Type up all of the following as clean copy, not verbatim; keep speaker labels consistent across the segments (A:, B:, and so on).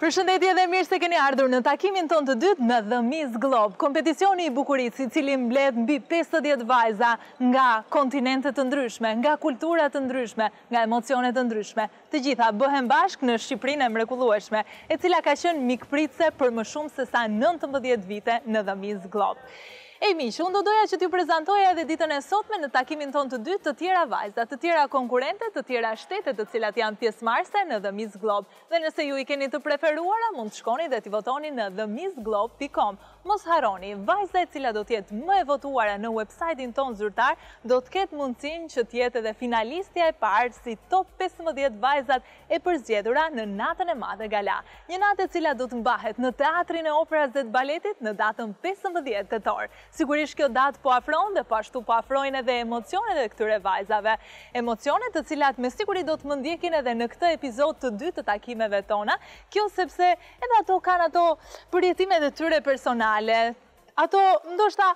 A: Përshëndetje dhe mirë se keni ardhur në takimin ton të dytë në The Miss Globe, kompeticioni i bukurisë i cili mbledh mbi 50 vajza nga kontinente të ndryshme, nga kultura të ndryshme, nga emocione të ndryshme. Të gjitha bëhen bashkë në Shqipërinë e mrekullueshme, e cila ka qenë mikpritëse për më shumë se sa 19 vite në The Miss Globe. E miq, unë do doja që t'ju prezantoja edhe ditën e sotme në takimin ton të dytë të tjera vajza, të tjera konkurrente, të tjera shtete të cilat janë pjesëmarrëse në The Miss Globe. Dhe nëse ju i keni të preferuara, mund të shkoni dhe t'i votoni në themissglobe.com. Mos harroni, vajza e cila do t'jetë më e votuara në website-in ton zyrtar, do t'ketë mundësinë që t'jetë edhe finalistja e parë si top 15 vajzat e përzgjedhura në natën e madhe gala. Një natë e cila do të mbahet në Teatrin e Operës dhe të Baletit në datën 15 tetor. Sigurisht kjo datë po afron dhe po ashtu po afrojnë edhe emocionet e këtyre vajzave. Emocionet të cilat me siguri do të më ndjekin edhe në këtë epizod të dytë të takimeve tona. Kjo sepse edhe ato kanë ato përjetimet e tyre personale, ato ndoshta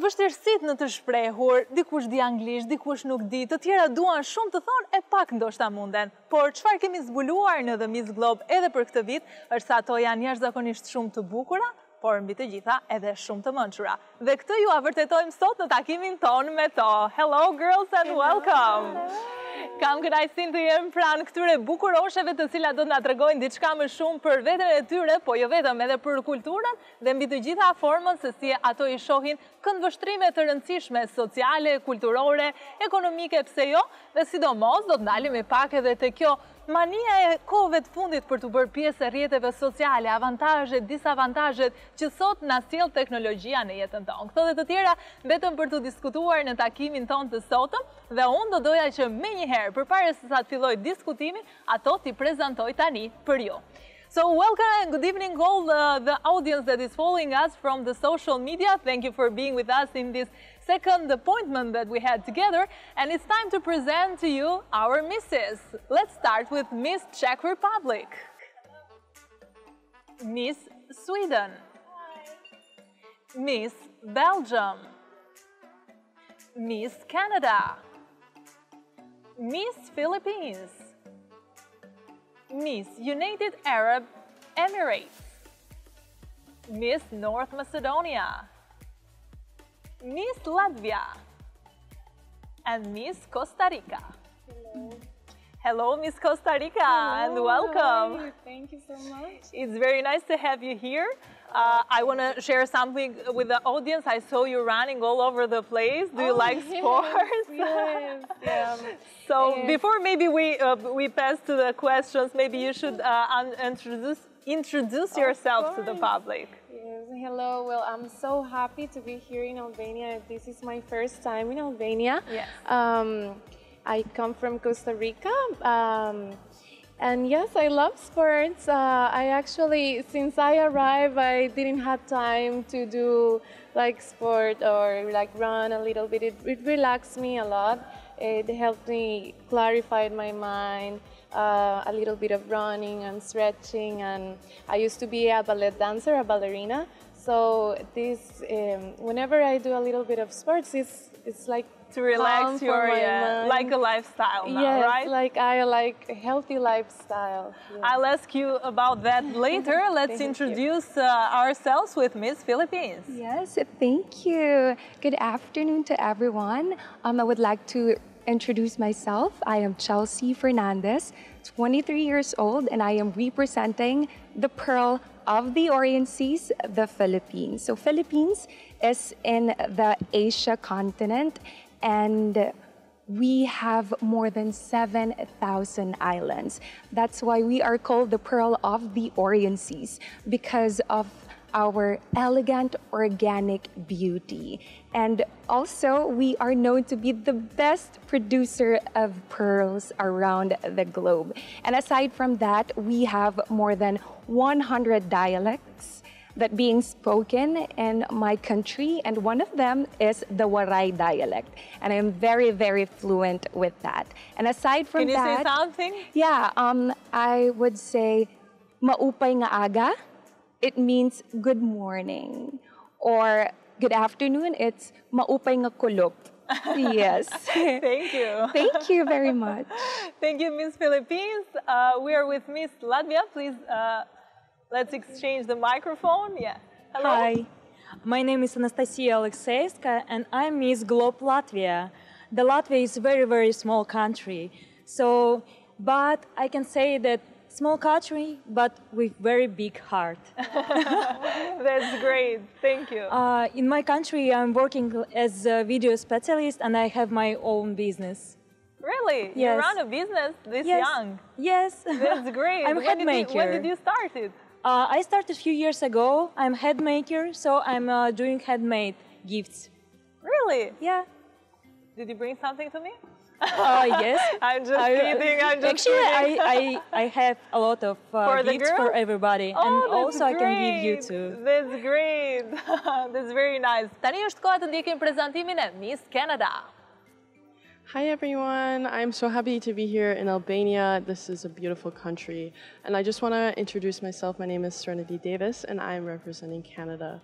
A: vështirësit në të shprehur, dikush di anglisht, dikush nuk di, të tjera duan shumë të thonë e pak ndoshta munden. Por çfarë kemi zbuluar në The Miss Globe edhe për këtë vit, është se ato janë jashtëzakonisht shumë të bukura, por mbi të gjitha edhe shumë të mençura. Dhe këtë ju vërtetojmë sot në takimin ton me to. Hello girls and welcome! Kam kënaqësinë të jem pranë këtyre bukurosheve të cilat do të na tregojnë diçka më shumë për veten e tyre, po jo vetëm edhe për kulturën dhe mbi të gjitha formën se si ato i shohin këndvështrime të rëndësishme sociale, kulturore, ekonomike, pse jo, dhe sidomos do të ndalim pak edhe te kjo mania e kohëve të fundit për të bërë pjesë e rrjeteve sociale, avantazhet, disavantazhet që sot na sjell teknologjia në jetën tonë. Këto dhe të tjera vetëm për të diskutuar në takimin ton të sotëm, dhe unë do doja që menjëherë përpara se sa të filloj diskutimin, ato t'i prezantoj tani për ju. So welcome and good evening all the audience that is following us from the social media. Thank you for being with us in this second appointment that we had together. And it's time to present to you our misses. Let's start with Miss Czech Republic. Miss Sweden. Miss Belgium. Miss Canada. Miss Philippines. Miss United Arab Emirates. Miss North Macedonia. Miss Latvia. And Miss Costa Rica.
B: Hello.
A: Hello, Miss Costa Rica, and welcome.
B: Hi. Thank you so much.
A: It's very nice to have you here. I want to share something with the audience. I saw you running all over the place. Do you like sports?
B: Yes, yeah.
A: So before maybe we pass to the questions, maybe you should introduce yourself to the public.
B: Yes, hello. Well, I'm so happy to be here in Albania. This is my first time in Albania.
A: Yes.
B: I come from Costa Rica. And yes, I love sports. I actually, since I arrived, I didn't have time to do like sport or like run a little bit. It relaxed me a lot. It helped me clarify my mind, a little bit of running and stretching. And I used to be a ballet dancer, a ballerina. So this, whenever I do a little bit of sports, it's like
A: to relax your, like a lifestyle now,
B: yes,
A: right?
B: Like I like a healthy lifestyle. Yes.
A: I'll ask you about that later. Let's introduce ourselves with Miss Philippines.
C: Yes, thank you. Good afternoon to everyone. I would like to introduce myself. I am Chelsea Fernandez, 23 years old, and I am representing the Pearl of the Orient Seas, the Philippines. So Philippines is in the Asia continent, and we have more than 7,000 islands. That's why we are called the Pearl of the Orient Seas, because of our elegant organic beauty. And also, we are known to be the best producer of pearls around the globe. And aside from that, we have more than 100 dialects that being spoken in my country, and one of them is the Waray dialect. And I am very, very fluent with that. And aside from that—
A: Can you say something?
C: Yeah, I would say, maupay nga aga. It means good morning. Or good afternoon, it's maupay nga kulop. Yes.
A: Thank you.
C: Thank you very much.
A: Thank you, Miss Philippines. We are with Miss Latvia. Please, let's exchange the microphone. Yeah. Hello.
D: Hi, my name is Anastasia Alexeyska and I'm Miss Globe Latvia. The Latvia is a very, very small country. So, but I can say that small country, but with very big heart.
A: That's great. Thank you.
D: In my country, I'm working as a video specialist and I have my own business.
A: Really? You
D: Yes.
A: run a business this
D: Yes.
A: young?
D: Yes.
A: That's great.
D: I'm
A: when
D: headmaker.
A: Did you start it?
D: I started a few years ago. I'm head maker, so I'm doing handmade gifts.
A: Really?
D: Yeah.
A: Did you bring something to me?
D: Yes.
A: I'm just kidding. I'm just
D: Actually,
A: kidding.
D: I have a lot of
A: For the
D: gifts for
A: girls?
D: everybody,
A: Oh,
D: and
A: that's
D: also I can give you
A: great.
D: too.
A: That's great. That's very nice. Tani është koha të ndjekim prezantimin e Miss Canada.
E: Hi everyone, I'm so happy to be here in Albania. This is a beautiful country. And I just want to introduce myself. My name is Serenity Davis and I'm representing Canada.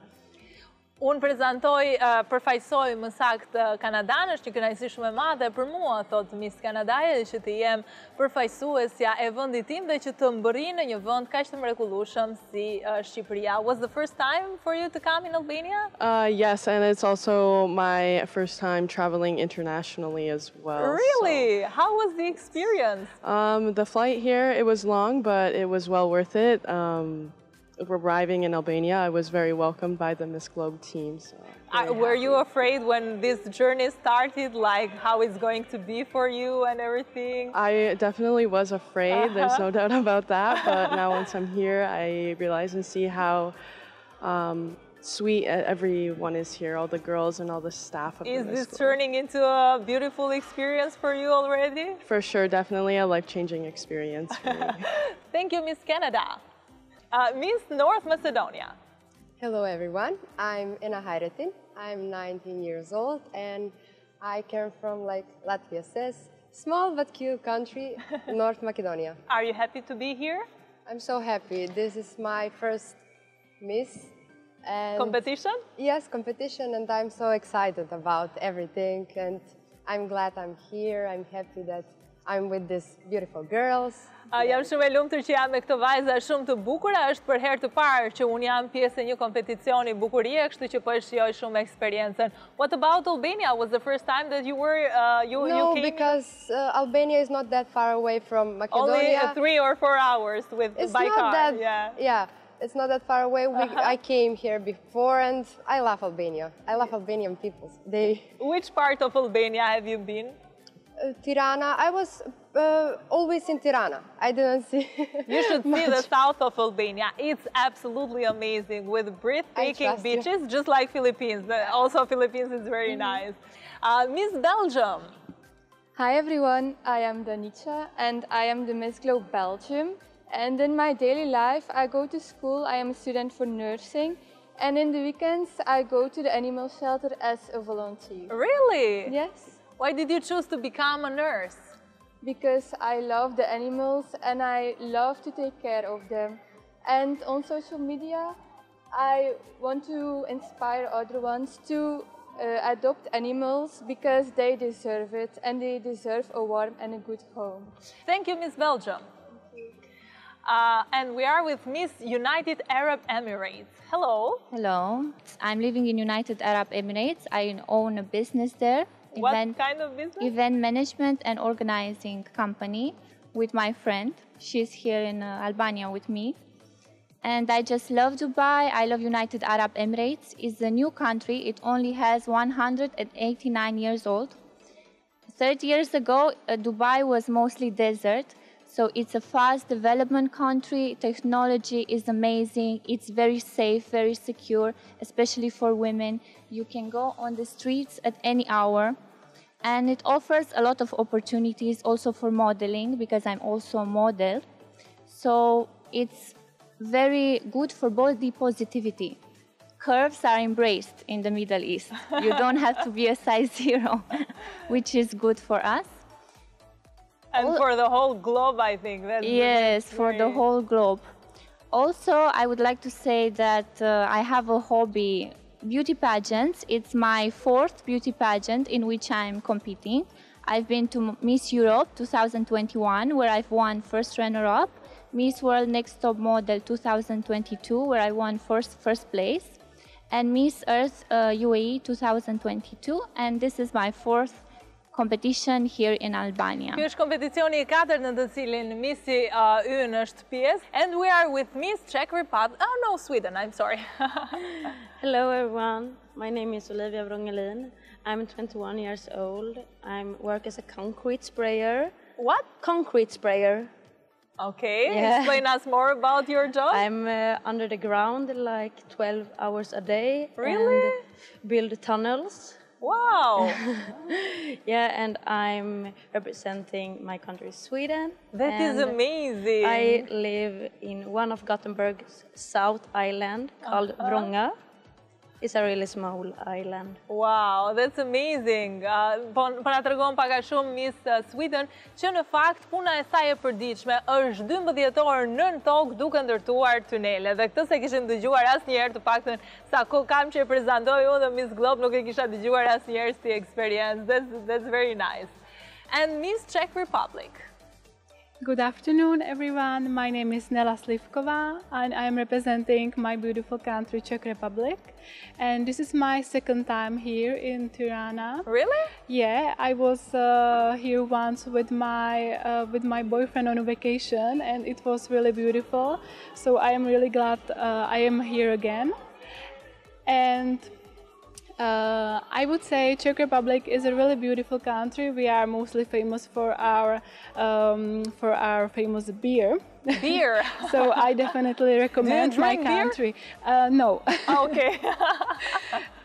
A: Unë prezantoj, përfaqësoj më saktë Kanadan, është një kënaqësi shumë e madhe për mua, thot Miss Kanadaja, që të jem përfaqësuesja e vendit tim dhe që të mbërri në një vend kaq të mrekullueshëm si Shqipëria. Was the first time for you to come in Albania?
E: Yes, and it's also my first time traveling internationally as well.
A: Really? How was the experience?
E: The flight here, it was long, but it was well worth it. Arriving in Albania, I was very welcomed by the Miss Globe team. So
A: Were you afraid when this journey started, like how it's going to be for you and everything?
E: I definitely was afraid, there's no doubt about that, but now once I'm here, I realize and see how sweet everyone is here, all the girls and all the staff of
A: Is
E: the Miss
A: this
E: Globe.
A: turning into a beautiful experience for you already?
E: For sure, definitely a life-changing experience for me.
A: Thank you, Miss Canada. Miss North Macedonia.
F: Hello everyone, I'm Ena Hayretin. I'm 19 years old and I came from, like Latvia says, small but cute country, North Macedonia.
A: Are you happy to be here?
F: I'm so happy. This is my first Miss and
A: Competition?
F: Yes, competition, and I'm so excited about everything and I'm glad I'm here. I'm happy that I'm with these beautiful girls.
A: Jam shumë e lumtur që jam me këto vajza shumë të bukura. Është për herë të parë që unë jam pjesë e një kompeticioni bukurie, kështu që po e shijoj shumë eksperiencën. What about Albania? Was the first time that you were you
F: No,
A: came?
F: because Albania is not that far away from Macedonia.
A: Only 3 or 4 hours
F: It's
A: by
F: not
A: car.
F: that,
A: Yeah.
F: it's not that far away. I came here before and I love Albania. I love Albanian people.
A: Which part of Albania have you been?
F: Tirana, I was always in Tirana. I didn't see
A: You should see the south of Albania. It's absolutely amazing with breathtaking
F: trust you.
A: beaches, just like Philippines. Also, Philippines is very nice. Miss Belgium.
G: Hi everyone, I am Danica and I am the Miss Globe Belgium. And in my daily life, I go to school, I am a student for nursing. And in the weekends, I go to the animal shelter as a volunteer.
A: Really?
G: Yes,
A: Why did you choose to become a nurse?
G: because I love the animals and I love to take care of them. And on social media, I want to inspire other ones to adopt animals because they deserve it and they deserve a warm and a good home.
A: Thank you, Miss Belgium. And we are with Miss United Arab Emirates. Hello.
H: Hello, I'm living in United Arab Emirates. I own a business there.
A: What kind of business?
H: Event management and organizing company with my friend. She's here in Albania with me. And I just love Dubai. I love United Arab Emirates. It's a new country. It only has 189 years old. 30 years ago, Dubai was mostly desert. So it's a fast development country. Technology is amazing. It's very safe, very secure, especially for women. You can go on the streets at any hour. And it offers a lot of opportunities also for modeling because I'm also a model. So it's very good for body positivity. Curves are embraced in the Middle East. You don't have to be a size 0, which is good for us.
A: And for the whole globe, I think.
H: Yes, for the whole globe. Also, I would like to say that I have a hobby beauty pageants. It's my fourth beauty pageant in which I'm competing. I've been to Miss Europe 2021, where I've won first runner-up, Miss World Next Top Model 2022, where I won first place, and Miss Earth UAE 2022, and this is my fourth competition here in Albania.
A: Ky është kompeticioni i katërt në të cilin Missi ynë është pjesë. And we are with Miss Czech Republic. Oh no, Sweden, I'm sorry.
I: Hello everyone, my name is Olivia Vrongelin. I'm 21 years old. I work as a concrete sprayer.
A: What?
I: Concrete sprayer.
A: Okay,
I: Yeah.
A: explain us more about your job.
I: I'm under the ground like 12 hours a day.
A: Really?
I: And build tunnels.
A: Wow,
I: Yeah, and I'm representing my country, Sweden.
A: that is
I: and
A: amazing.
I: I live in one of Gothenburg's South Island called Vronga. It's a really small island.
A: Wow, that's amazing. Po na tregon pak a shumë Miss Sweden që në fakt puna e saj e përditshme është 12 orë nën tokë duke ndërtuar tunele. Dhe këtë se kishim dëgjuar asnjëherë, të paktën sa kohë kam që e prezantoj unë dhe Miss Globe nuk e kisha dëgjuar asnjëherë si experience. That's very nice. And Miss Czech Republic.
J: Good afternoon, everyone. My name is Nela Slivkova, and I am representing my beautiful country, Czech Republic. And this is my second time here in Tirana.
A: Really?
J: Yeah, I was here once with my boyfriend on a vacation, and it was really beautiful. So I am really glad I am here again. And I would say Czech Republic is a really beautiful country. We are mostly famous for our famous beer.
A: Beer.
J: So I definitely recommend my
A: drink beer?
J: country. No,
A: Okay.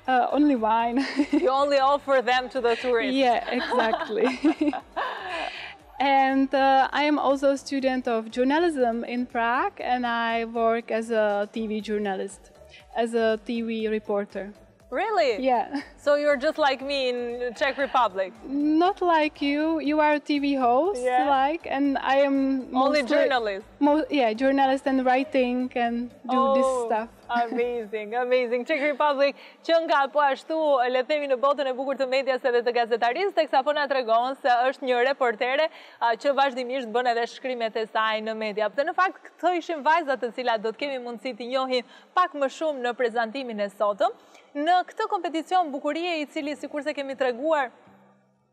J: only wine.
A: You only offer them to the tourists.
J: Yeah, exactly. And I am also a student of journalism in Prague, and I work as a TV journalist, as a TV reporter.
A: Really?
J: Yeah.
A: So you're just like me in Czech Republic.
J: Not like you. You are a TV host,
A: Yeah.
J: and I am
A: Only
J: mostly-
A: journalist.
J: Yeah, journalist and writing and do this stuff.
A: Amazing, amazing. Czech Republic që nga po ashtu le të themi në botën e bukur të medias edhe të gazetarisë, teksa po na tregon se është një reportere që vazhdimisht bën edhe shkrimet e saj në media. Dhe në fakt këto ishin vajzat të cilat do të kemi mundësi të njohim pak më shumë në prezantimin e sotëm. Në këtë kompeticion bukurie i cili sikurse kemi treguar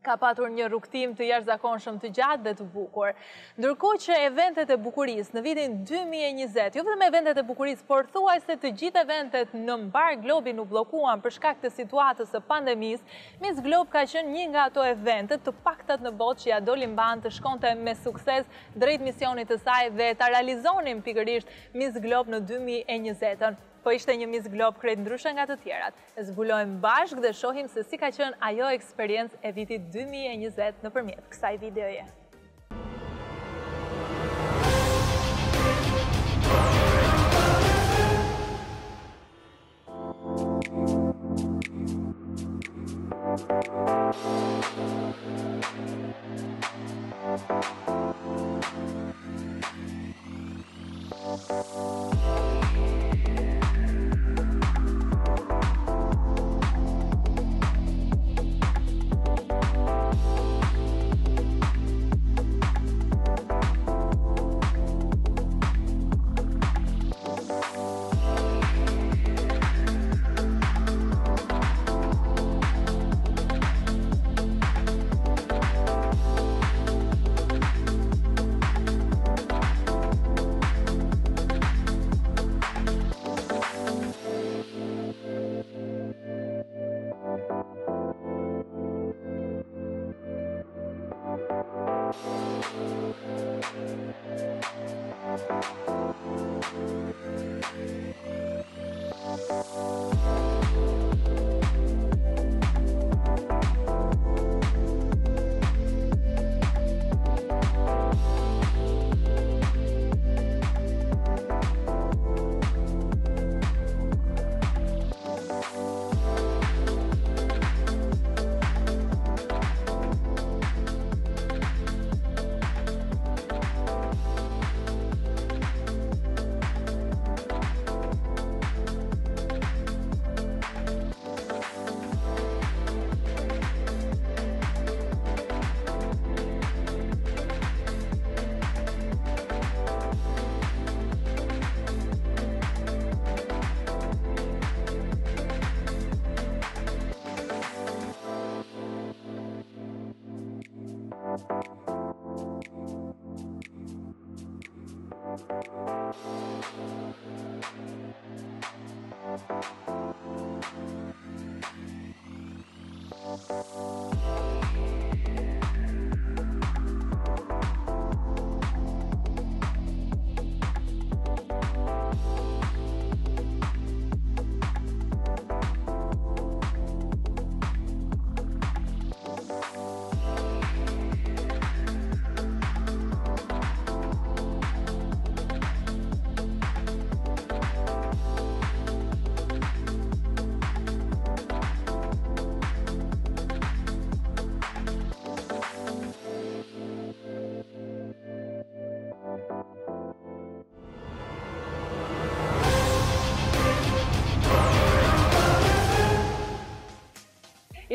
A: ka patur një rrugtim të jashtëzakonshëm të gjatë dhe të bukur. Ndërkohë që eventet e bukurisë në vitin 2020, jo vetëm eventet e bukurisë, por thuajse të gjithë eventet në mbar globin u bllokuan për shkak të situatës së pandemisë, Miss Globe ka qenë një nga ato evente të paktat në botë që ja doli mban të shkonte me sukses drejt misionit të saj dhe ta realizonin pikërisht Miss Globe në 2020-ën. Po ishte një Miss Globe krejt ndryshe nga të tjerat. E zbulojmë bashkë dhe shohim se si ka qenë ajo eksperiencë e vitit 2020 nëpërmjet kësaj videoje.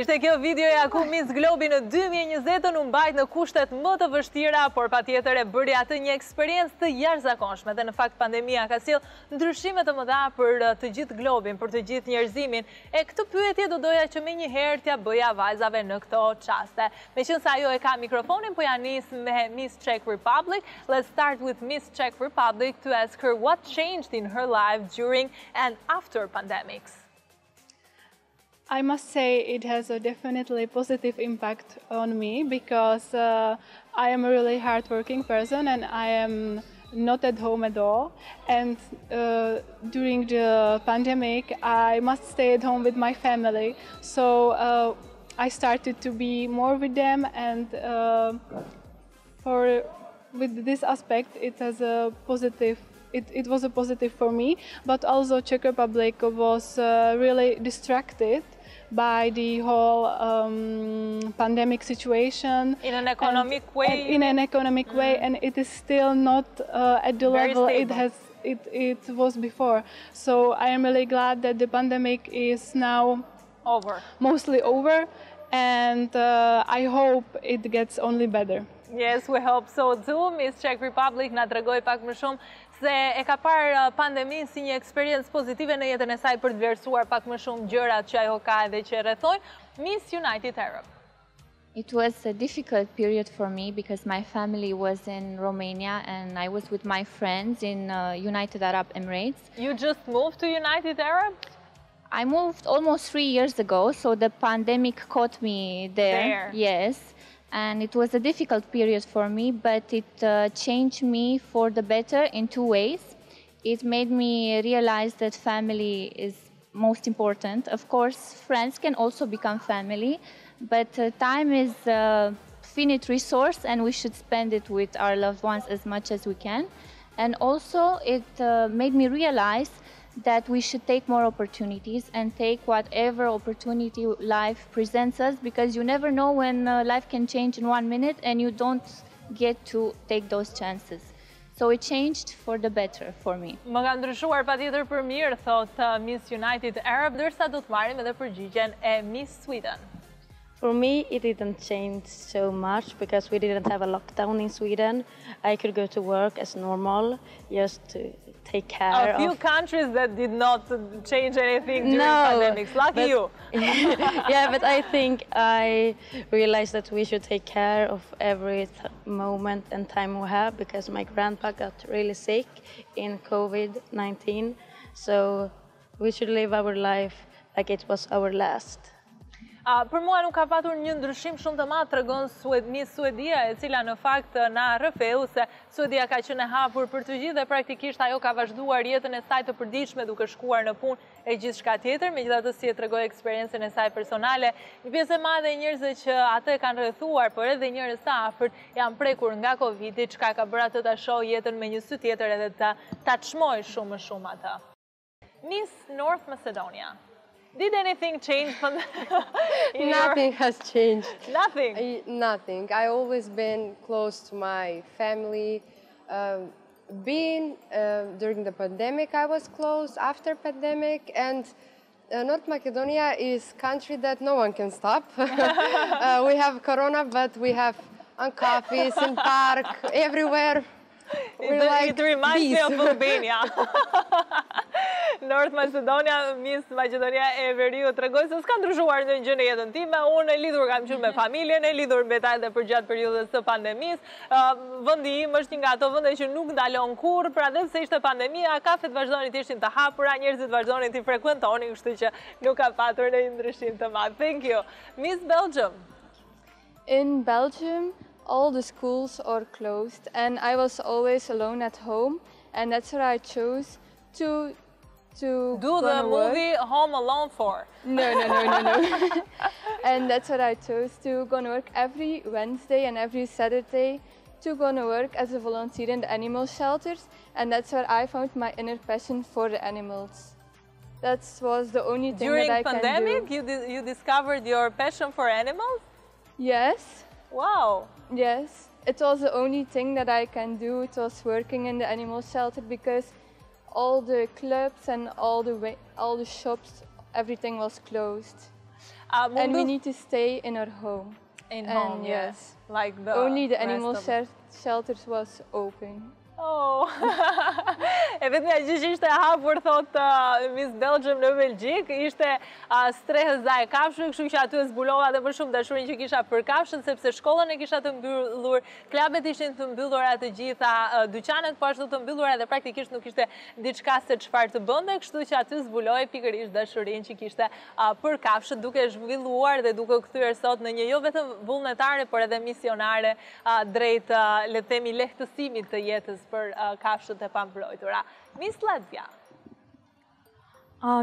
A: Ishte kjo videoja ku Miss Globi në 2020 u mbajt në kushtet më të vështira, por patjetër e bëri atë një eksperiencë të jashtëzakonshme dhe në fakt pandemia ka sjell ndryshime të mëdha për të gjithë globin, për të gjithë njerëzimin. E këtë pyetje do doja që menjëherë t'ja bëja vajzave në këto çaste. Meqense ajo e ka mikrofonin, po ja nis me Miss Czech Republic. Let's start with Miss Czech Republic to ask her what changed in her life during and after pandemics.
J: I must say it has a definitely positive impact on me because I am a really hardworking person and I am not at home at all. And during the pandemic, I must stay at home with my family. So I started to be more with them, and with this aspect, it has a positive. It was a positive for me, but also Czech Republic was really distracted by the whole pandemic situation.
A: In an economic way?
J: In an economic way, and it is still not at the level it was before. So I am really glad that the pandemic is now mostly over, and I hope it gets only better.
A: Yes, we hope so too. Miss Czech Republic na tregoi pak më shumë se e ka parë pandemin si një eksperiencë pozitive në jetën e saj për të vlerësuar pak më shumë gjërat që ajo ka edhe që e rrethojnë. Miss United Arab.
H: It was a difficult period for me because my family was in Romania and I was with my friends in United Arab Emirates.
A: You just moved to United Arab?
H: I moved almost 3 years ago, so the pandemic caught me there. Yes. And it was a difficult period for me, but it changed me for the better in 2 ways. It made me realize that family is most important. Of course, friends can also become family, but time is a finite resource and we should spend it with our loved ones as much as we can. And also it made me realize that we should take more opportunities and take whatever opportunity life presents us, because you never know when life can change in 1 minute and you don't get to take those chances. So it changed for the better for me.
A: Më ka ndryshuar patjetër për mirë, thot Miss United Arab, ndërsa do të marrim edhe përgjigjen e Miss Sweden.
I: For me, it didn't change so much because we didn't have a lockdown in Sweden. I could go to work as normal, just to take care of...
A: A few countries that did not change anything during pandemics. Lucky you.
I: Yeah, but I think I realized that we should take care of every moment and time we have, because my grandpa got really sick in COVID-19. So we should live our life like it was our last.
A: Për mua nuk ka patur një ndryshim shumë të madh, tregon Miss Suedia, e cila në fakt na rrëfeu se Suedia ka qenë e hapur për të gjithë dhe praktikisht ajo ka vazhduar jetën e saj të përditshme duke shkuar në punë e gjithçka tjetër, megjithatë si e tregoi eksperiencën e saj personale. Një pjesë e madhe e njerëzve që atë kanë rrethuar, por edhe njerëz të afërt janë prekur nga Covidi, çka ka bërë atë ta shohë jetën me një sy tjetër edhe ta çmoj shumë më shumë atë. Miss North Macedonia. Did anything change?
F: Nothing has changed.
A: Nothing?
F: Nothing. I always been close to my family. During the pandemic, I was close. After pandemic, and North Macedonia is a country that no one can stop. We have Corona, but we have on cafes, in park, everywhere.
A: It reminds me of Albania. North Macedonia, Miss Maqedonia e Veriut, tregoj se s'ka ndryshuar ndonjë gjë në jetën time. Unë e lidhur kam qenë me familjen, e lidhur me ta edhe për gjatë periudhës së pandemisë. Vendi im është një nga ato vende që nuk ndalon kurrë, pra edhe pse ishte pandemia, kafet vazhdonin të ishin të hapura, njerëzit vazhdonin të frekuentonin, kështu që nuk ka patur ndonjë ndryshim të madh. Thank you. Miss Belgium.
G: In Belgium, all the schools are closed, and I was always alone at home, and that's what I chose to
A: do the movie Home Alone for.
G: No. And that's what I chose, to go and work every Wednesday and every Saturday, to go and work as a volunteer in the animal shelters, and that's where I found my inner passion for the animals. That was the only thing that I can do.
A: During pandemic, you discovered your passion for animals?
G: Yes.
A: Wow.
G: Yes. It was the only thing that I can do. It was working in the animal shelter, because all the clubs and all the shops, everything was closed. And we need to stay in our home.
A: In home, yes. Like
G: only the animal shelters was open.
A: Oh. E vetëmja gjë që ishte hapur, thot Miss Belgium në Belgjik, ishte strehëza e kafshëve, kështu që aty zbulova dhe për shumë dashurin që kisha për kafshën, sepse shkollën e kisha të mbyllur, klubet ishin të mbyllura të gjitha, dyqanet po ashtu të mbyllura dhe praktikisht nuk ishte diçka se çfarë të bënte, kështu që aty zbuloi pikërisht dashurinë që kishte për kafshët, duke zhvilluar dhe duke kthyer sot në një jo vetëm vullnetare, por edhe misionare drejt, le të themi, lehtësimit të jetës për kafshët e pambrojtura. Miss Latvia.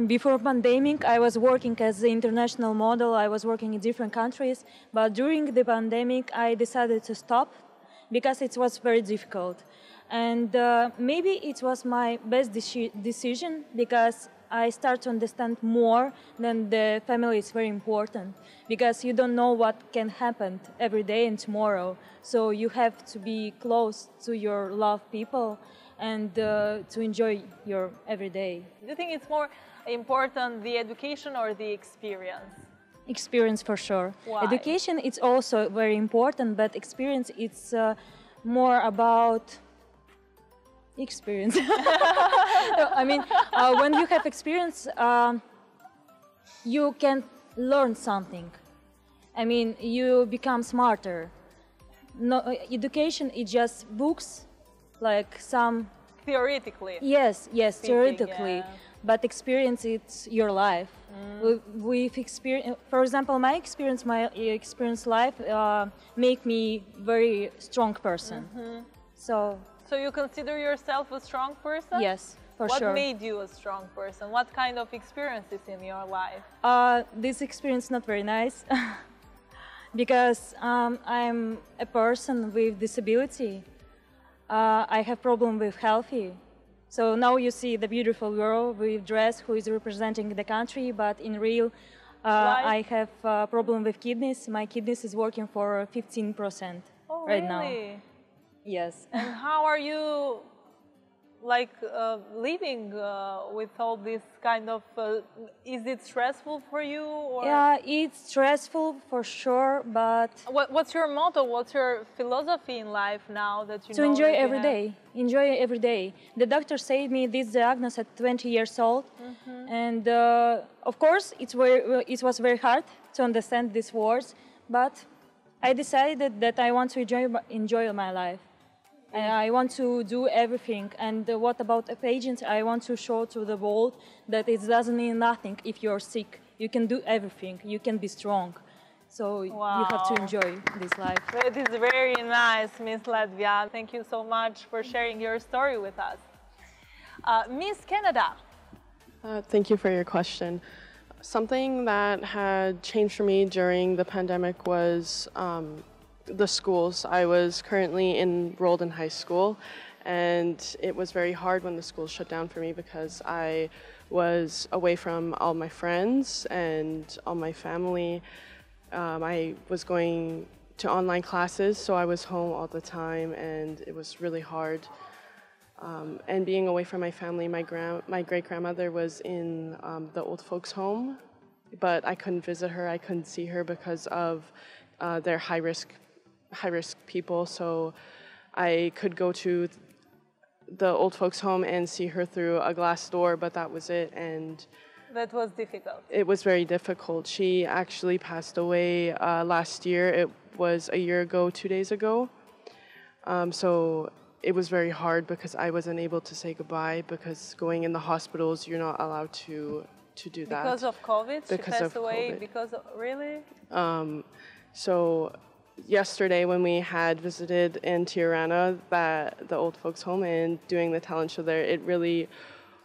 D: Before pandemic, I was working as an international model. I was working in different countries, but during the pandemic, I decided to stop because it was very difficult. And maybe it was my best decision, because I start to understand more that the family is very important, because you don't know what can happen every day and tomorrow. So you have to be close to your loved people and to enjoy your everyday.
A: Do you think it's more important, the education or the experience?
D: Experience, for sure.
A: Why?
D: Education is also very important, but experience, it's more about experience. I mean, when you have experience, you can learn something. I mean, you become smarter. No, education is just books, like some...
A: Theoretically.
D: Yes,
A: Speaking,
D: theoretically.
A: Yeah.
D: But experience, it's your life. We've experienced, for example, my experience life make me very strong person.
A: So you consider yourself a strong person?
D: Yes, for sure.
A: What made you a strong person? What kind of experiences in your life?
D: This experience not very nice, because I'm a person with disability. I have problem with healthy. So now you see the beautiful girl with dress who is representing the country, but in real, I have a problem with kidneys. My kidneys is working for 15% right now. Yes.
A: And how are you, like, living with all this kind of, is it stressful for you? Or?
D: Yeah, it's stressful for sure, but...
A: What's your motto? What's your philosophy in life now that you
D: to
A: know
D: enjoy
A: that
D: every day. Enjoy every day. The doctor said me this diagnosis at 20 years old, and of course it was very hard to understand these words, but I decided that I want to enjoy my life. And I want to do everything. And what about agents? I want to show to the world that it doesn't mean nothing if you're sick. You can do everything. You can be strong. So you have to enjoy this life.
A: It is very nice, Miss Latvia. Thank you so much for sharing your story with us. Miss Canada.
E: Thank you for your question. Something that had changed for me during the pandemic was the schools. I was currently enrolled in high school, and it was very hard when the schools shut down for me, because I was away from all my friends and all my family. I was going to online classes, so I was home all the time, and it was really hard. And being away from my family, my great-grandmother was in the old folks' home, but I couldn't visit her, I couldn't see her because of their high-risk people, so I could go to the old folks home and see her through a glass door, but that was it. And
A: That was difficult.
E: it was very difficult. She actually passed away last year. It was a year ago, 2 days ago. So it was very hard because I wasn't able to say goodbye, because going in the hospitals, you're not allowed to do that.
A: Because of COVID? She
E: Because
A: passed
E: of
A: away
E: COVID.
A: because of, really?
E: So yesterday when we had visited in Tirana, the old folks home, and doing the talent show there, it really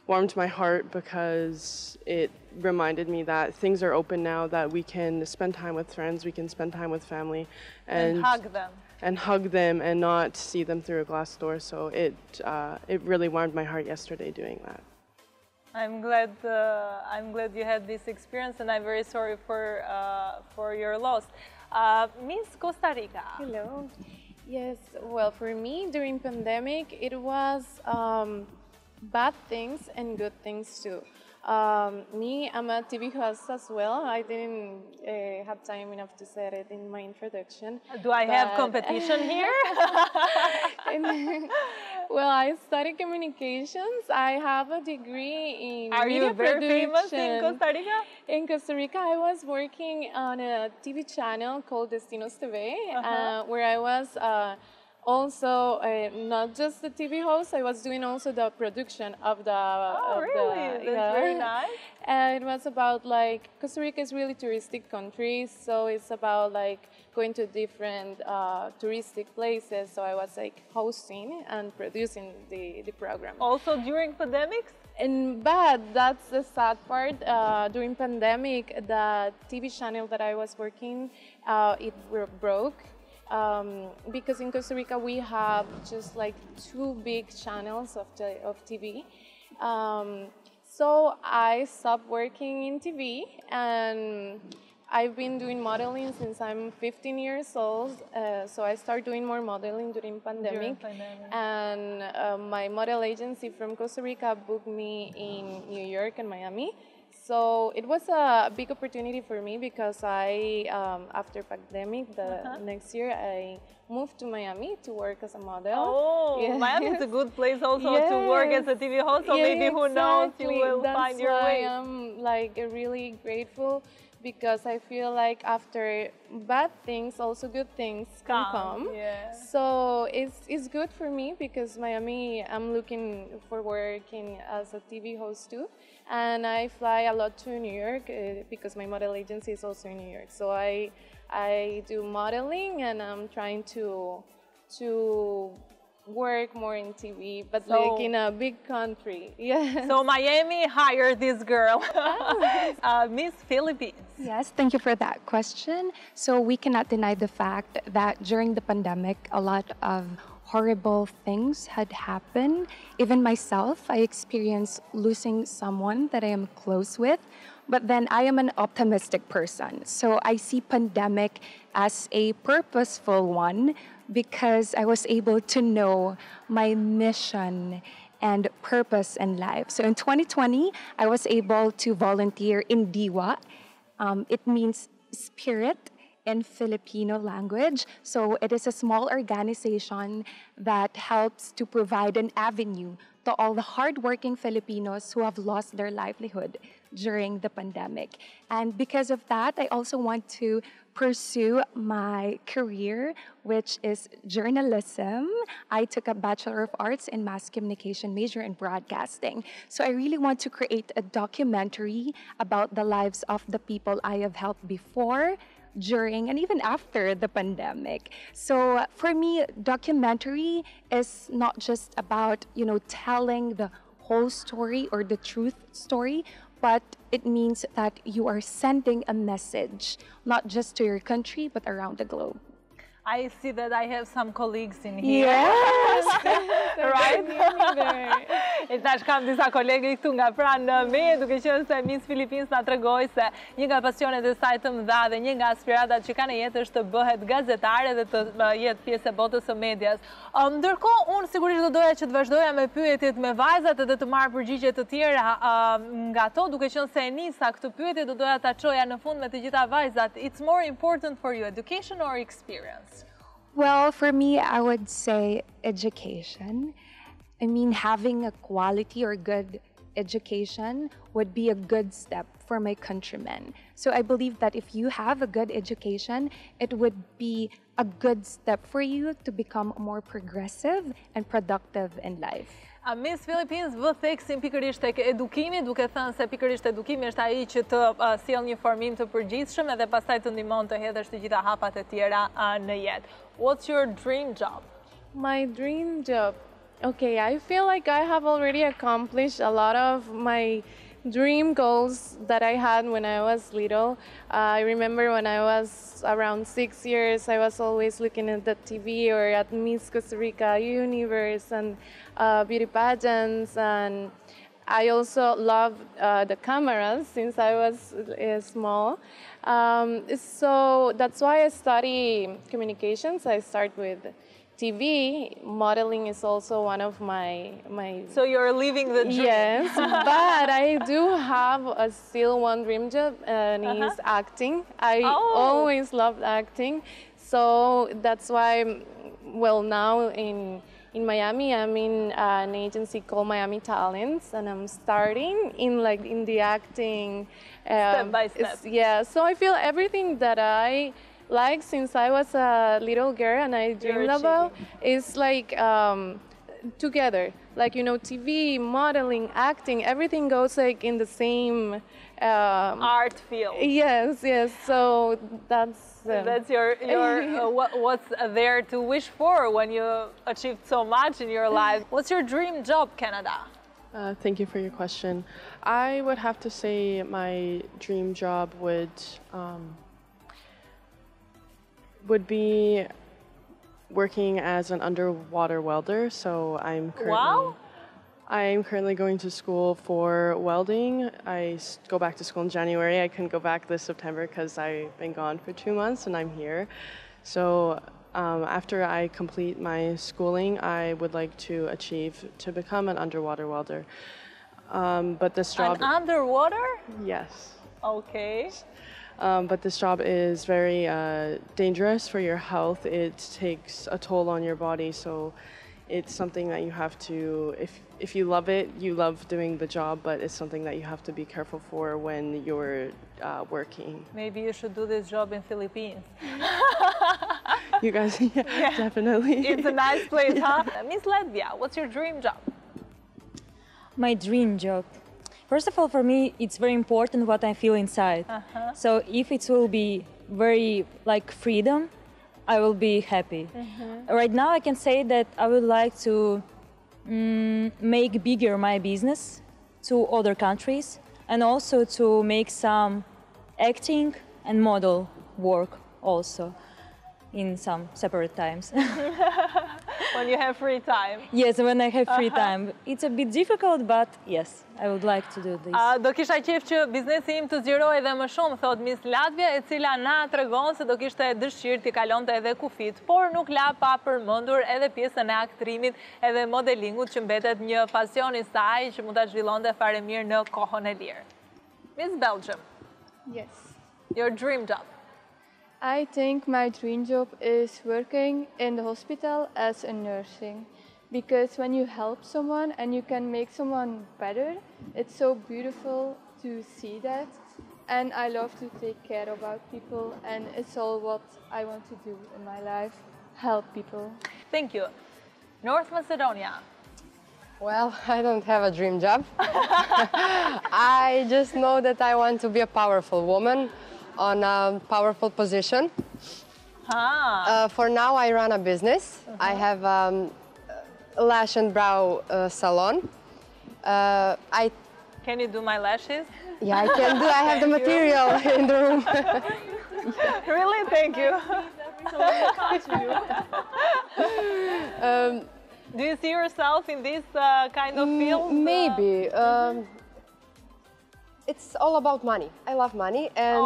E: warmed my heart because it reminded me that things are open now, that we can spend time with friends, we can spend time with family,
A: And hug them.
E: and hug them and not see them through a glass door. So it really warmed my heart yesterday doing that.
A: I'm glad you had this experience, and I'm very sorry for your loss. Miss Costa Rica.
B: Hello. Yes, well, for me during pandemic, it was bad things and good things too. Me, I'm a TV host as well. I didn't have time enough to say it in my introduction.
A: Do I have competition here?
B: Well, I studied communications. I have a degree in
A: Are
B: media
A: you very
B: production.
A: famous in Costa Rica?
B: In Costa Rica, I was working on a TV channel called Destinos TV, where I was also not just the TV host, I was doing also the production of the...
A: Really? That's very nice.
B: And it was about like, Costa Rica is really touristic country, so it's about like going to different touristic places. So I was like hosting and producing the program.
A: Also during pandemics?
B: But that's the sad part. During pandemic, the TV channel that I was working, it broke. Because in Costa Rica we have just like 2 big channels of TV. So I stopped working in TV, and I've been doing modeling since I'm 15 years old. So I started doing more modeling during pandemic. And my model agency from Costa Rica booked me in New York and Miami. So it was a big opportunity for me because after pandemic, the next year, I moved to Miami to work as a model.
A: Oh, yes. Miami is a good place also to work as a TV host, so maybe who knows, you will find your way.
B: That's why I'm like really grateful, because I feel like after bad things, also good things can come.
A: Yeah.
B: So it's good for me because Miami, I'm looking for working as a TV host too. And I fly a lot to New York because my model agency is also in New York. So I do modeling, and I'm trying to work more in TV, but like in a big country. Yeah.
A: So Miami hired this girl, Miss Philippines.
C: Yes, thank you for that question. So we cannot deny the fact that during the pandemic, a lot of horrible things had happened. Even myself, I experienced losing someone that I am close with. But then I am an optimistic person. So I see pandemic as a purposeful one, because I was able to know my mission and purpose in life. So in 2020, I was able to volunteer in DIWA. It means spirit in Filipino language. So it is a small organization that helps to provide an avenue to all the hardworking Filipinos who have lost their livelihood during the pandemic. And because of that, I also want to pursue my career, which is journalism. I took a Bachelor of Arts in Mass Communication, major in broadcasting. So I really want to create a documentary about the lives of the people I have helped before, during, and even after the pandemic. So for me, documentary is not just about, telling the whole story or the truth story, but it means that you are sending a message, not just to your country, but around the globe.
A: I see that I have some colleagues in here.
C: Yes!
A: Right? E tash kam disa kolegë këtu nga pranë me, duke qenë se Miss Philippines na tregoi se një nga pasionet e saj të mëdha dhe një nga aspiratat që ka në jetë është të bëhet gazetare dhe të jetë pjesë e botës së medias. Ndërkohë, unë sigurisht do doja që të vazhdoja me pyetjet me vajzat edhe të marr përgjigje të tjera nga to, duke qenë se e nisa këtë pyetje, do doja ta çoja në fund me të gjitha vajzat. It's more important for you, education or experience?
C: Well, for me, I would say education. I mean, having a quality or good education would be a good step for my countrymen. So I believe that if you have a good education, it would be a good step for you to become more progressive and productive in life.
A: Miss Philippines vë theksin pikërisht tek edukimi, duke thënë se pikërisht edukimi është ai që të sjell një formim të përgjithshëm edhe pastaj të ndihmon të hedhësh të gjitha hapat e tjera në jetë. What's your dream job?
B: My dream job. Okay, I feel like I have already accomplished a lot of my dream goals that I had when I was little. I remember when I was around 6 years, I was always looking at the TV or at Miss Costa Rica Universe and beauty pageants, and I also loved the cameras since I was small. So that's why I study communications. I start with TV. Modeling is also one of my...
A: So you're living the dream.
B: Yes, but I do have still one dream job, and it's acting. I always loved acting, so that's why, well, now in Miami, I'm in an agency called Miami Talents, and I'm starting in the acting.
A: Step by step.
B: Yeah, so I feel everything that I like since I was a little girl and I dreamed about is like together. Like, you know, TV, modeling, acting, everything goes like in the same
A: art field.
B: Yes, yes. So that's
A: your what's there to wish for when you achieved so much in your life. What's your dream job, Canada?
E: Thank you for your question. I would have to say my dream job would be working as an underwater welder. So I'm currently going to school for welding. I go back to school in January. I couldn't go back this September because I've been gone for 2 months and I'm here. So after I complete my schooling, I would like to achieve to become an underwater welder. But this job...
A: An underwater?
E: Yes.
A: Okay.
E: But this job is very dangerous for your health. It takes a toll on your body, so it's something that you have to, if you love it, you love doing the job, but it's something that you have to be careful for when you're working.
A: Maybe you should do this job in Philippines.
E: You guys, yeah, definitely.
A: It's a nice place, huh? Miss Latvia, what's your dream job?
D: My dream job. First of all, for me, it's very important what I feel inside. So if it will be very like freedom, I will be happy. Right now, I can say that I would like to make bigger my business to other countries and also to make some acting and model work also in some separate times.
A: When you have free time.
D: Yes, when I have free time. It's a bit difficult, but yes, I would like to do this.
A: Do kisha qejf që biznesi im të zgjeroj edhe më shumë, thot Miss Latvia, e cila na tregon se do kishte dëshirë t'i kalonte edhe kufit, por nuk la pa përmendur edhe pjesën e aktrimit edhe modelingut që mbetet një pasion i saj që mund ta zhvillonte fare mirë në kohën e lirë. Miss Belgium.
G: Yes.
A: Your dream job.
G: I think my dream job is working in the hospital as a nursing, because when you help someone and you can make someone better, it's so beautiful to see that. And I love to take care about people, and it's all what I want to do in my life, help people.
A: Thank you. North Macedonia.
F: Well, I don't have a dream job. I just know that I want to be a powerful woman on a powerful position. For now, I run a business. I have a lash and brow salon.
A: Can you do my lashes?
F: Yeah, I can do. I have the material in the room.
A: Really? Thank you. Do you see yourself in this kind of field?
F: Maybe. It's all about money. I love money, and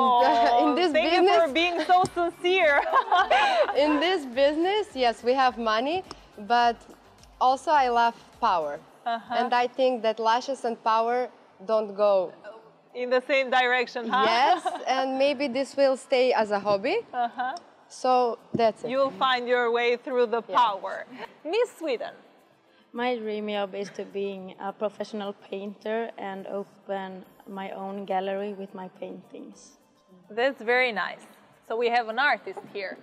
F: in this business...
A: Thank you for being so sincere.
F: In this business, yes, we have money, but also I love power. And I think that lashes and power don't go
A: in the same direction, huh?
F: Yes, and maybe this will stay as a hobby. So that's it.
A: You'll find your way through the power. Miss Sweden.
I: My dream job is to being a professional painter and open my own gallery with my paintings.
A: That's very nice. So we have an artist here.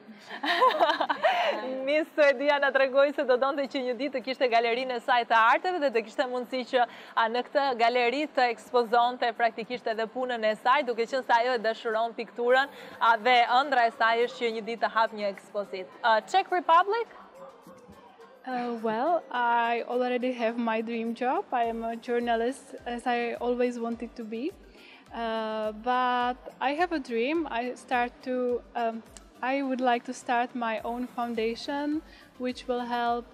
A: Miss Suedia na tregoi se do donte që një ditë të kishte galerinë e saj të arteve dhe të kishte mundësi që në këtë galeri të ekspozonte praktikisht edhe punën e saj, duke qenë se ajo e dashuron pikturën dhe ëndra e saj është që një ditë të hap një ekspozit. Czech Republic?
J: Well, I already have my dream job. I am a journalist, as I always wanted to be. But I have a dream. I would like to start my own foundation, which will help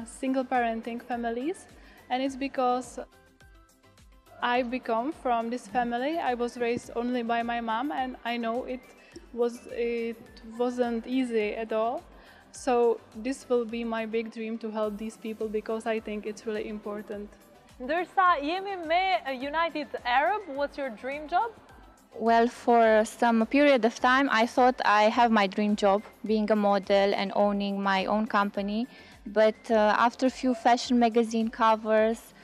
J: single parenting families. And it's because I become from this family. I was raised only by my mom, and I know it wasn't easy at all. So this will be my big dream, to help these people, because I think it's really important.
A: Ndërsa jemi me United Arab, what's your dream job?
H: Well, for some period of time, I thought I have my dream job, being a model and owning my own company. But after a few fashion magazine covers,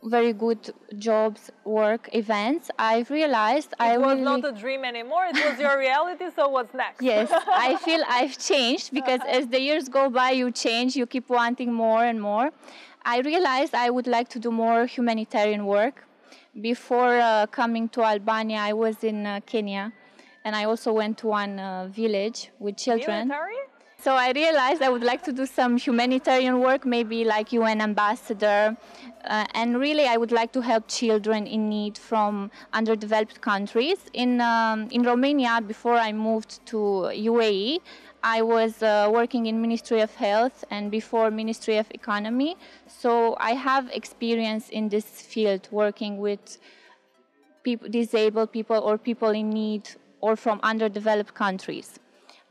H: very good jobs, work, events, I realized
A: it was not a dream anymore, it was your reality, so what's next?
H: Yes, I feel I've changed, because as the years go by, you change, you keep wanting more and more. I realized I would like to do more humanitarian work. Before coming to Albania, I was in Kenya, and I also went to one village with children.
A: Military?
H: So I realized I would like to do some humanitarian work, maybe like UN ambassador, and really I would like to help children in need from underdeveloped countries. In Romania, before I moved to UAE, I was working in Ministry of Health and before Ministry of Economy. So I have experience in this field, working with disabled people or people in need or from underdeveloped countries.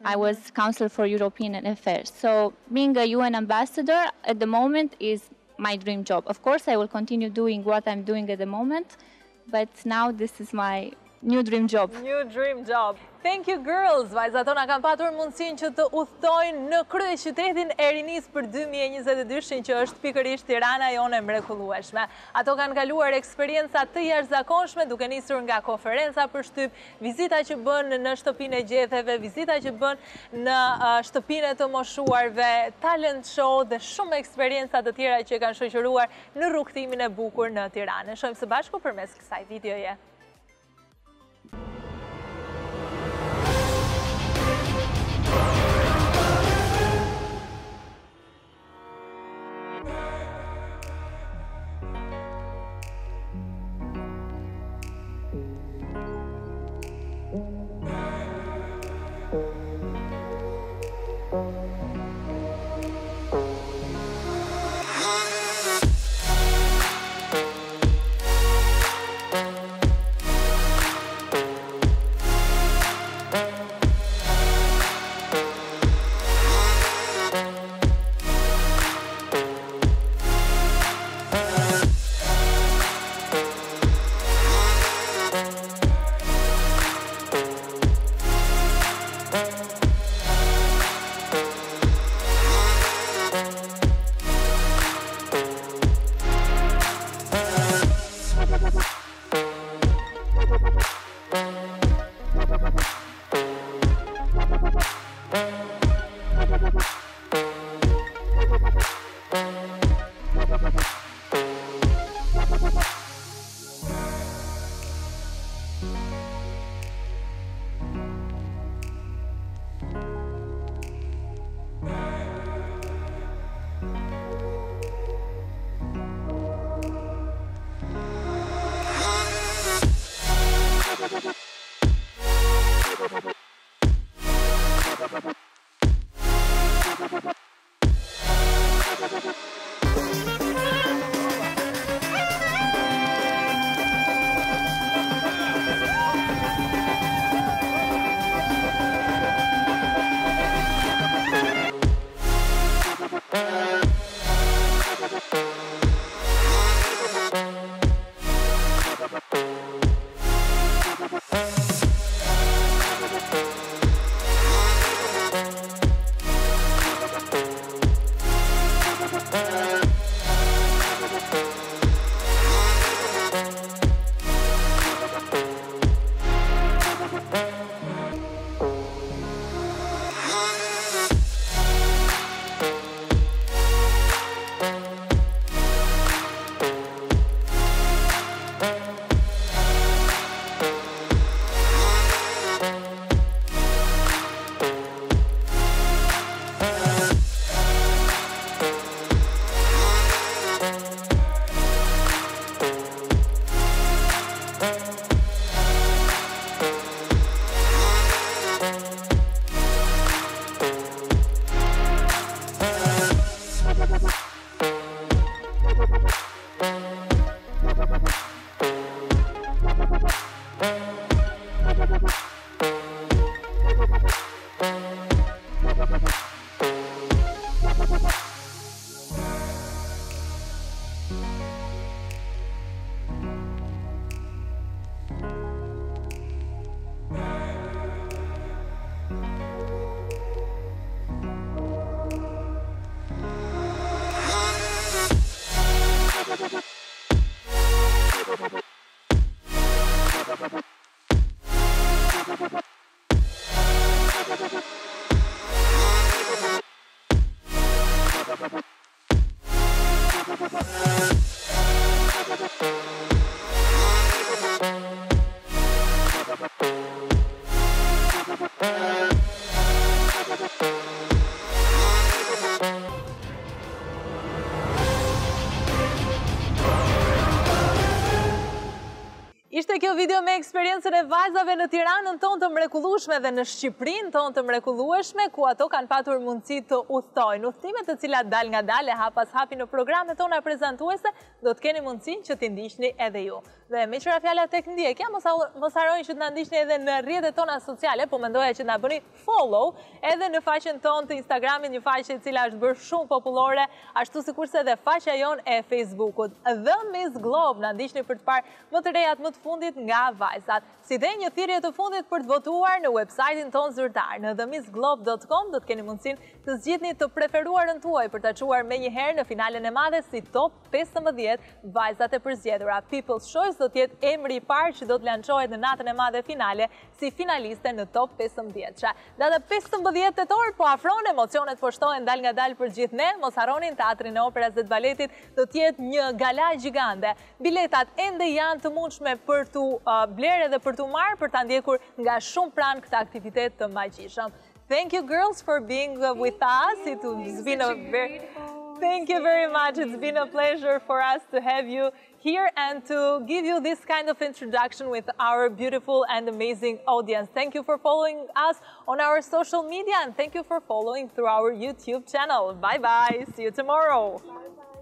H: I was Council for European Affairs. So being a UN ambassador at the moment is my dream job. Of course, I will continue doing what I'm doing at the moment, but now this is my new dream job.
A: New dream job. Thank you, girls! Vajzat tona kanë patur mundësinë që të udhtojnë në kryeqytetin e rinisë për 2022, që është pikërisht Tirana jone mrekullueshme. Ato kanë kaluar eksperjenca të jashtëzakonshme, duke nisur nga konferenca për shtyp, vizita që bën në shtëpinë e gjetheve, vizita që bën në shtëpinë të moshuarve, talent show dhe shumë eksperienca të tjera që kanë shoqëruar në rrugtimin e bukur në Tiranë. Shohim së bashku përmes kësaj videoje. Ishte kjo video me eksperiencën e vajzave në Tiranën tonë të mrekullueshme dhe në Shqipërinë tonë të mrekullueshme, ku ato kanë patur mundësi të udhtojnë. Udhtimet të cilat dal nga dal e hap pas hapi në programet tona prezantuese, do të keni mundësinë që t'i ndiqni edhe ju. Dhe me qëra fjala tek ndjekja, mos harroni që të na ndiqni edhe në rrjetet tona sociale, po mendoja që na bëni follow edhe në faqen tonë të Instagramit, një faqe e cila është bërë shumë popullore, ashtu sikurse edhe faqja jonë e Facebookut. The Miss Globe, na ndiqni për të parë më të rejat më të fundit nga vajzat. Si dhe një thirrje të fundit për të votuar në website-in tonë zyrtar, në themissglobe.com, do të keni mundësinë të zgjidhni të preferuarën tuaj për ta çuar më një herë në finalen e madhe si top 15 vajzat e përzgjedhura. People's Choice do të jetë emri i parë që do të lançohet në natën e madhe finale si finaliste në top 15. Data 15 tetor po afron, emocionet po shtohen dal nga dal për gjithë ne. Mos harroni, Teatrin e Operës dhe të Baletit do të jetë një gala gjigande. Biletat ende janë të mundshme për tu blerë dhe për tu marrë, për ta ndjekur nga shumë pranë këtë aktivitet të magjishëm. Thank you girls for being with us. It's been a very... Thank you very much. It's been a pleasure for us to have you here and to give you this kind of introduction with our beautiful and amazing audience. Thank you for following us on our social media and thank you for following through our YouTube channel. Bye-bye. See you tomorrow. Bye-bye.